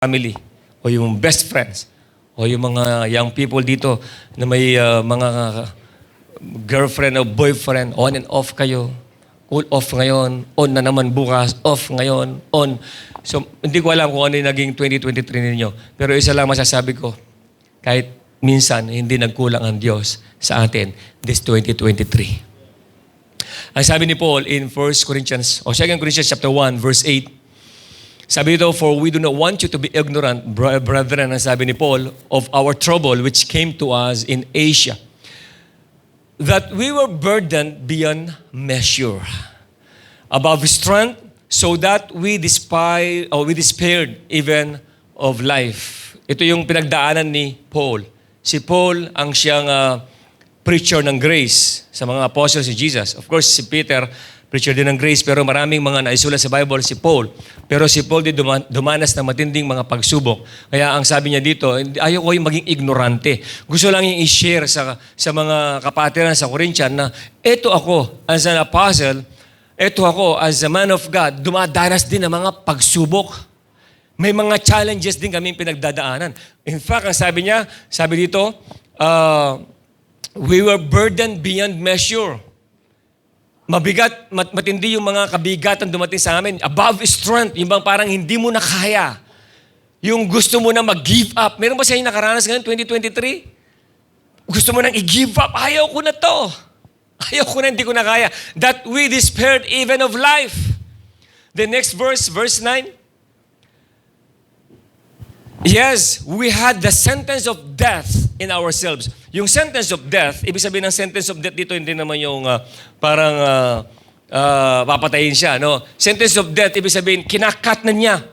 family o yung best friends o yung mga young people dito na may mga girlfriend o boyfriend, on and off kayo. Cool off ngayon, on na naman bukas, off ngayon, on. So, hindi ko alam kung ano yung naging 2023 ninyo. Pero isa lang masasabi ko, kahit minsan hindi nagkulang ang Diyos sa atin this 2023. Ang sabi ni Paul in 1 Corinthians, o 2 Corinthians chapter 1, verse 8, sabi dito, for we do not want you to be ignorant, brethren, ang sabi ni Paul, of our trouble which came to us in Asia, that we were burdened beyond measure, above strength, so that we despaired even of life. Ito yung pinagdaanan ni Paul. Si Paul ang siyang preacher ng grace sa mga apostles ni Jesus. Of course, si Peter, preacher din ng grace, pero maraming mga naisulat sa Bible si Paul. Pero si Paul din dumanas ng matinding mga pagsubok. Kaya ang sabi niya dito, ayaw ko yung maging ignorante. Gusto lang yung i-share sa mga kapatiran sa Corinthian na eto ako as an apostle, eto ako as a man of God, dumadanas din ng mga pagsubok. May mga challenges din kaming pinagdadaanan. In fact, ang sabi niya, sabi dito, we were burdened beyond measure. Mabigat, matindi yung mga kabigatan dumating sa amin. Above strength, yung bang parang hindi mo na kaya. Yung gusto mo na mag-give up. Meron ba sa inyo nakaranas ngayon, 2023? Gusto mo nang i-give up. Ayaw ko na to. Ayaw ko na, hindi ko na kaya. That we despaired even of life. The next verse, verse 9. Yes, we had the sentence of death in ourselves. Yung sentence of death, ibig sabihin ng sentence of death dito, hindi naman yung parang papatayin siya. No? Sentence of death, ibig sabihin, kinakat na niya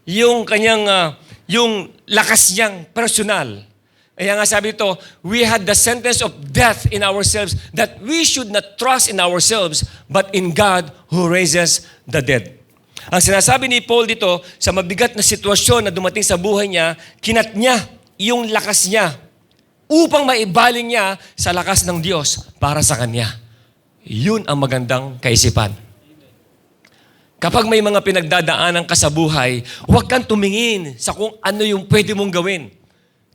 yung kanyang, yung lakas niyang personal. Kaya nga sabi ito, we had the sentence of death in ourselves that we should not trust in ourselves, but in God who raises the dead. Ang sinasabi ni Paul dito, sa mabigat na sitwasyon na dumating sa buhay niya, kinat niya yung lakas niya upang maibaling niya sa lakas ng Diyos para sa kanya. Yun ang magandang kaisipan. Kapag may mga pinagdadaanan ka sa buhay, huwag kang tumingin sa kung ano yung pwede mong gawin.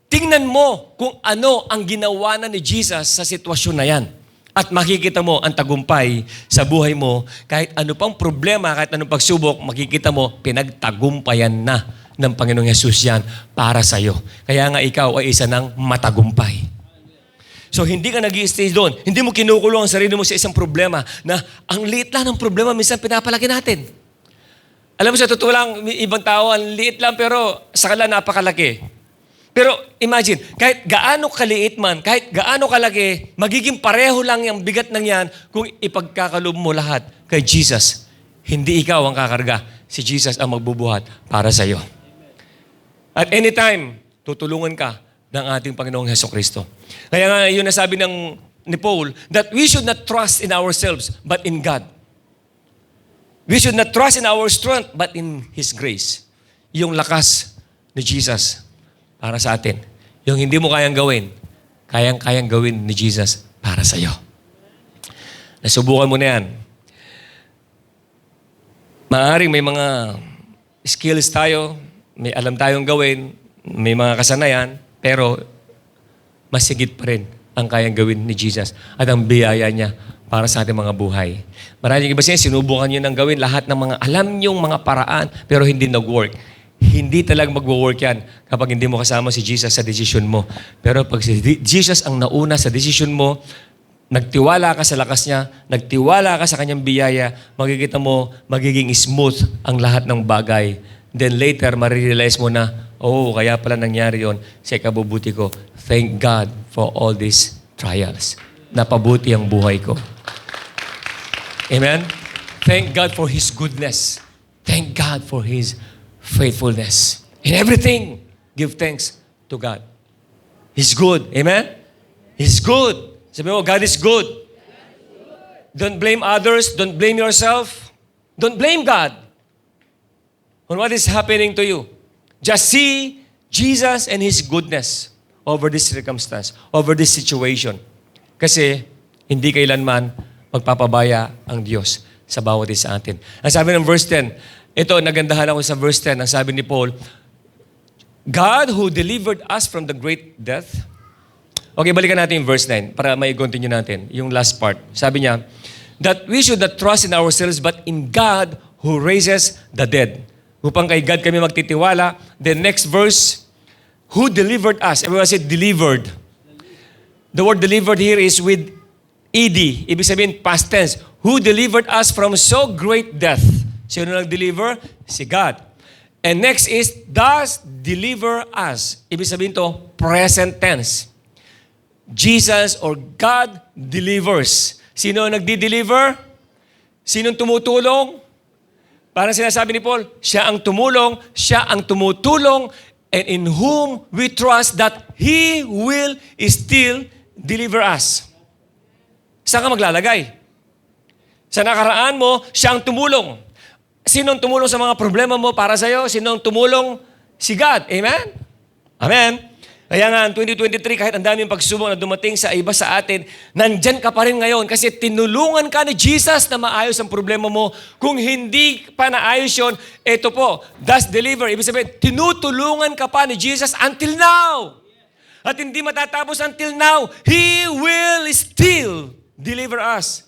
Tingnan mo kung ano ang ginawa na ni Jesus sa sitwasyon na yan. At makikita mo ang tagumpay sa buhay mo. Kahit ano pang problema, kahit anong pagsubok, makikita mo, pinagtagumpayan na ng Panginoong Yesus yan para sa iyo. Kaya nga ikaw ay isa ng matagumpay. So hindi ka nag-i-stay doon. Hindi mo kinukulong ang sarili mo sa isang problema na ang liit lang ng problema, minsan pinapalaki natin. Alam mo sa totoo lang, ibang tao, ang liit lang pero sa kanila napakalaki. Pero imagine, kahit gaano kaliit man, kahit gaano kalaki, magiging pareho lang yung bigat ng yan kung ipagkakaloob mo lahat kay Jesus. Hindi ikaw ang kakarga. Si Jesus ang magbubuhat para sa iyo. At anytime, tutulungan ka ng ating Panginoong Hesukristo. Kaya nga yun nasabi ni Paul, that we should not trust in ourselves, but in God. We should not trust in our strength, but in His grace. Yung lakas ni Jesus para sa atin. Yung hindi mo kayang gawin, kayang gawin ni Jesus para sa iyo. Nasubukan mo na yan. Maaaring may mga skills tayo, may alam tayong gawin, may mga kasanayan, pero mas higit pa rin ang kayang gawin ni Jesus at ang biyaya niya para sa ating mga buhay. Maraming iba siya, sinubukan niyo nang gawin lahat ng mga alam niyong mga paraan, pero hindi nag-work. Hindi talagang mag-work yan kapag hindi mo kasama si Jesus sa decision mo. Pero pag si Jesus ang nauna sa decision mo, nagtiwala ka sa lakas niya, nagtiwala ka sa kanyang biyaya, makikita mo, magiging smooth ang lahat ng bagay. Then later, marirealize mo na, oh, kaya pala nangyari yon sa ikabubuti ko. Thank God for all these trials. Napabuti ang buhay ko. Amen? Thank God for His goodness. Thank God for His faithfulness. In everything, give thanks to God. He's good. Amen? He's good. Sabi mo, God is good. Don't blame others. Don't blame yourself. Don't blame God on what is happening to you. Just see Jesus and His goodness over this circumstance, over this situation. Kasi hindi kailanman magpapabaya ang Diyos sa bawat isa atin. Ang sabi ng verse 10, ito, nagandahan ako sa verse 10. Ang sabi ni Paul, God who delivered us from the great death. Okay, balikan natin yung verse 9 para may continue natin. Yung last part. Sabi niya, that we should not trust in ourselves but in God who raises the dead. Upang kay God kami magtitiwala. The next verse, who delivered us. Everyone said delivered. The word delivered here is with ed. Ibig sabihin past tense. Who delivered us from so great death. Sino nag-deliver? Si God. And next is, does deliver us. Ibig sabihin to, present tense. Jesus or God delivers. Sino ang nagdi-deliver? Sinong tumutulong? Parang sinasabi ni Paul, siya ang tumulong, siya ang tumutulong, and in whom we trust that He will still deliver us. Saan ka maglalagay? Sa nakaraan mo, siya ang tumulong. Sinong tumulong sa mga problema mo para sa'yo? Sinong tumulong? Si God. Amen? Amen? Kaya nga, 2023, kahit ang daming pagsubok na dumating sa iba sa atin, nandyan ka pa rin ngayon kasi tinulungan ka ni Jesus na maayos ang problema mo. Kung hindi pa naayos yun, ito po, does deliver. Ibig sabihin, tinutulungan ka pa ni Jesus until now. At hindi matatapos until now. He will still deliver us.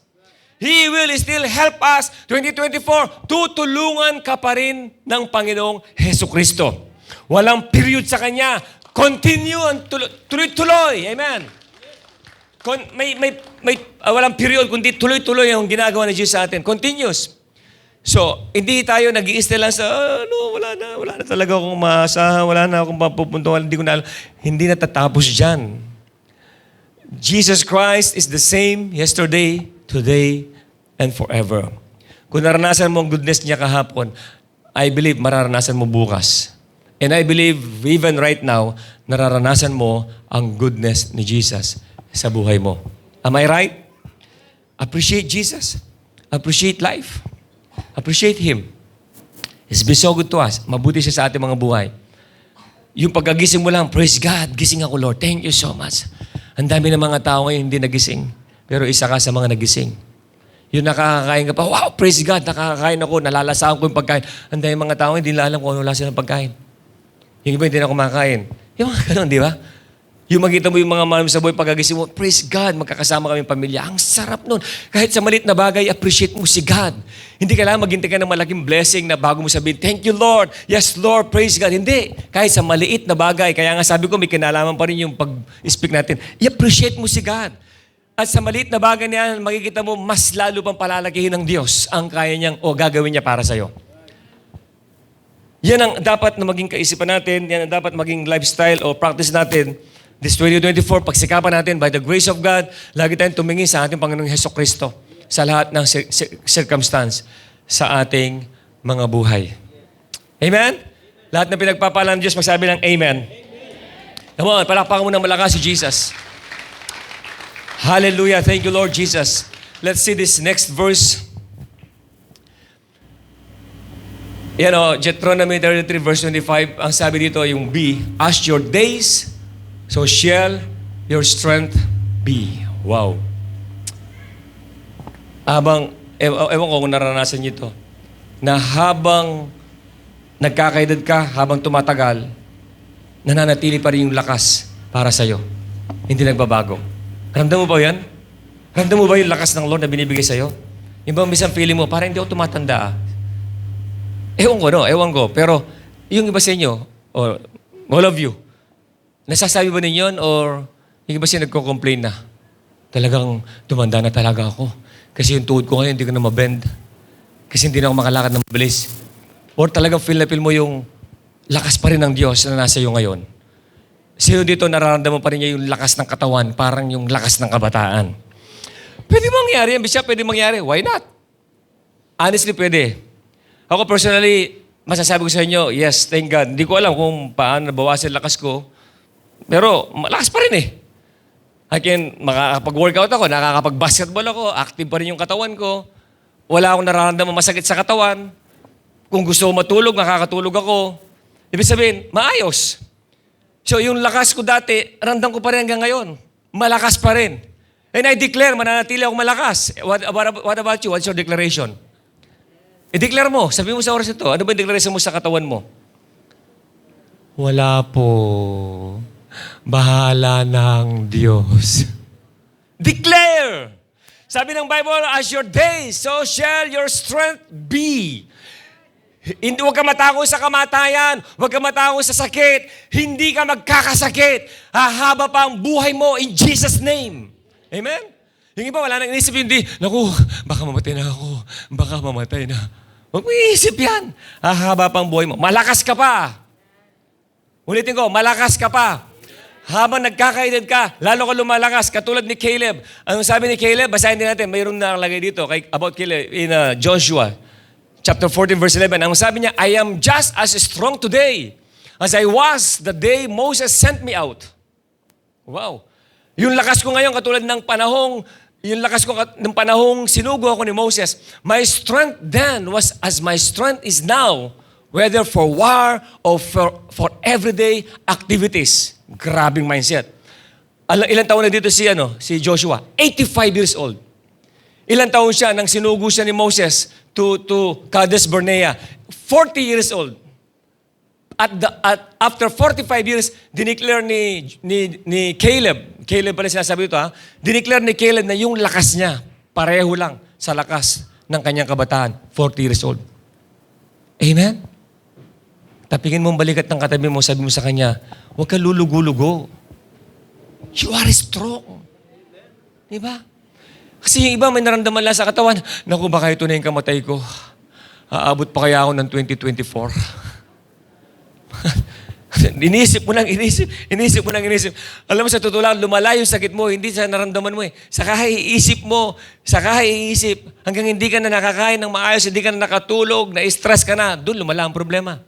He will still help us. 2024, tutulungan ka pa rin ng Panginoong Hesukristo. Walang period sa Kanya. Continue ang tuloy-tuloy. Amen. Walang period, kundi tuloy-tuloy ang ginagawa ni Jesus sa atin. Continuous. So, hindi tayo nag-i-stay lang sa, wala na talaga akong maasahan, wala na akong mapupuntungan, hindi ko na alam. Hindi natatapos dyan. Jesus Christ is the same yesterday, today, and forever. Kung naranasan mo ang goodness niya kahapon, I believe mararanasan mo bukas. And I believe even right now, nararanasan mo ang goodness ni Jesus sa buhay mo. Am I right? Appreciate Jesus. Appreciate life. Appreciate Him. He's been so good to us. Mabuti siya sa ating mga buhay. Yung pagkagising mo lang, praise God, gising ako Lord. Thank you so much. Ang dami ng mga tao ngayon hindi nagising. Pero isa ka sa mga nagising. Yung nakakakain ka pa, wow, praise God, nakakakain ako, nalalasahan ko yung pagkain. Ang dami mga tao hindi nila alam kung ano lasa ng pagkain. Yung iba hindi na kumakain. Yung mga ganun, di ba? Yung makita mo yung mga malam sa buhay pagkagising mo, praise God, magkakasama kami pamilya. Ang sarap nun. Kahit sa maliit na bagay, appreciate mo si God. Hindi kailangan maghintay ka ng malaking blessing na bago mo sabihin, thank you Lord, yes Lord, praise God. Hindi. Kahit sa maliit na bagay, kaya nga sabi ko, may kinalaman pa rin yung pag-speak natin. I-appreciate mo si God. At sa maliit na bagay niya, makikita mo, mas lalo pang palalakihin ng Diyos ang kaya niyang o gagawin niya para sa'yo. Yan ang dapat na maging kaisipan natin, yan ang dapat maging lifestyle o practice natin. This 2024, pagsikapan natin, by the grace of God, lagi tayong tumingin sa ating Panginoong Hesukristo sa lahat ng circumstance sa ating mga buhay. Amen? Lahat na pinagpapalan ng Diyos, magsabi ng Amen. Come on, palakpakan mo ng malakas si Jesus. Hallelujah. Thank you, Lord Jesus. Let's see this next verse. Yan o, Deuteronomy 33 verse 25, ang sabi dito yung B, as your days, so shall your strength be. Wow. Ewan ko kung naranasan niyo ito, na habang nagkakaedad ka, habang tumatagal, nananatili pa rin yung lakas para sa'yo. Hindi nagbabago. Ramdam mo ba yan? Ramdam mo ba yung lakas ng Lord na binibigay sa'yo? Yung ba minsan feeling mo, parang hindi ako tumatanda. Ewan ko. Pero yung iba sa inyo, or all of you, nasasabi ba ninyo or yung iba siya nagko-complain na, talagang tumanda na talaga ako. Kasi yung tuhod ko ngayon, hindi ko na mabend. Kasi hindi na ako makalakad ng mabilis. Or talagang feel mo yung lakas pa rin ng Diyos na nasa iyo ngayon. Sino dito nararamdaman pa rin niya yung lakas ng katawan, parang yung lakas ng kabataan. Pwede mangyari yan, Bishop, pwede mangyari. Why not? Honestly, pwede. Ako personally, masasabi ko sa inyo, yes, thank God. Hindi ko alam kung paano nabawasan lakas ko. Pero malakas pa rin eh. Makakapag-workout ako, nakakapag-basketball ako, active pa rin yung katawan ko. Wala akong nararamdaman masakit sa katawan. Kung gusto ko matulog, makakatulog ako. Ibig sabihin, maayos. So yung lakas ko dati, ramdam ko pa rin hanggang ngayon. Malakas pa rin. And I declare, mananatili akong malakas. What about you? What's your declaration? I-declare mo. Sabi mo sa oras ito, ano ba yung declaration mo sa katawan mo? Wala po. Bahala ng Diyos. Declare! Sabi ng Bible, as your days, so shall your strength be. Hindi, huwag ka matakot sa kamatayan. Huwag ka matakot sa sakit. Hindi ka magkakasakit. Hahaba pa ang buhay mo in Jesus' name. Amen? Yung iba, wala nang inisip, hindi, naku, baka mamatay na ako. Baka mamatay na. Huwag mo iisip yan. Hahaba pa ang buhay mo. Malakas ka pa. Ulitin ko, malakas ka pa. Habang nagkakaedad ka, lalo ka lumalakas, katulad ni Caleb. Anong sabi ni Caleb? Basahin din natin, mayroon nakalagay dito about Caleb in Joshua. Chapter 14, verse 11. Ang sabi niya, I am just as strong today as I was the day Moses sent me out. Wow. Yung lakas ko ngayon, katulad ng panahong sinugo ako ni Moses. My strength then was as my strength is now, whether for war or for everyday activities. Grabing mindset. Ilang taon na dito si Joshua? 85 years old. Ilang taon siya nang sinugo siya ni Moses to Kadesh Barnea? 40 years old. After 45 years, dineclare ni Caleb pala sinasabi ito dineclare ni Caleb na yung lakas niya, pareho lang sa lakas ng kanyang kabataan, 40 years old. Amen? Tapingin mo ang balikat ng katabi mo, sabi mo sa kanya, huwag ka lulugo-lugo. You are strong. Diba? Kasi yung iba may naramdaman lang sa katawan, naku, baka ito na yung kamatay ko. Aabot pa kaya ako ng 2024. Inisip mo lang. Alam mo, sa totoo lang, lumala yung sakit mo, hindi sa naramdaman mo Sa kaiisip mo, hanggang hindi ka na nakakain ng maayos, hindi ka na nakatulog, na-stress ka na, doon lumala ang problema.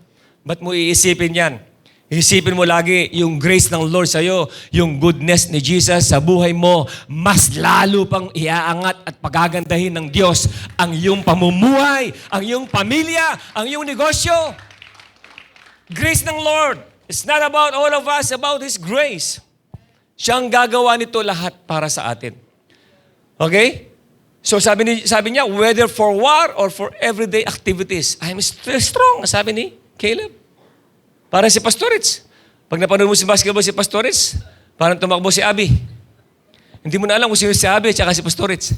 Ba't mo iisipin yan? Isipin mo lagi yung grace ng Lord sa'yo, yung goodness ni Jesus sa buhay mo, mas lalo pang iaangat at pagagandahin ng Diyos ang iyong pamumuhay, ang iyong pamilya, ang iyong negosyo. Grace ng Lord. It's not about all of us, about His grace. Siyang gagawa nito lahat para sa atin. Okay? So sabi niya, whether for war or for everyday activities, I'm still strong, sabi ni Caleb. Parang si Pastorits. Pag napanood mo si basketball si Pastorits, parang tumakbo si Abby. Hindi mo na alam kung sino si Abby at si Pastorits.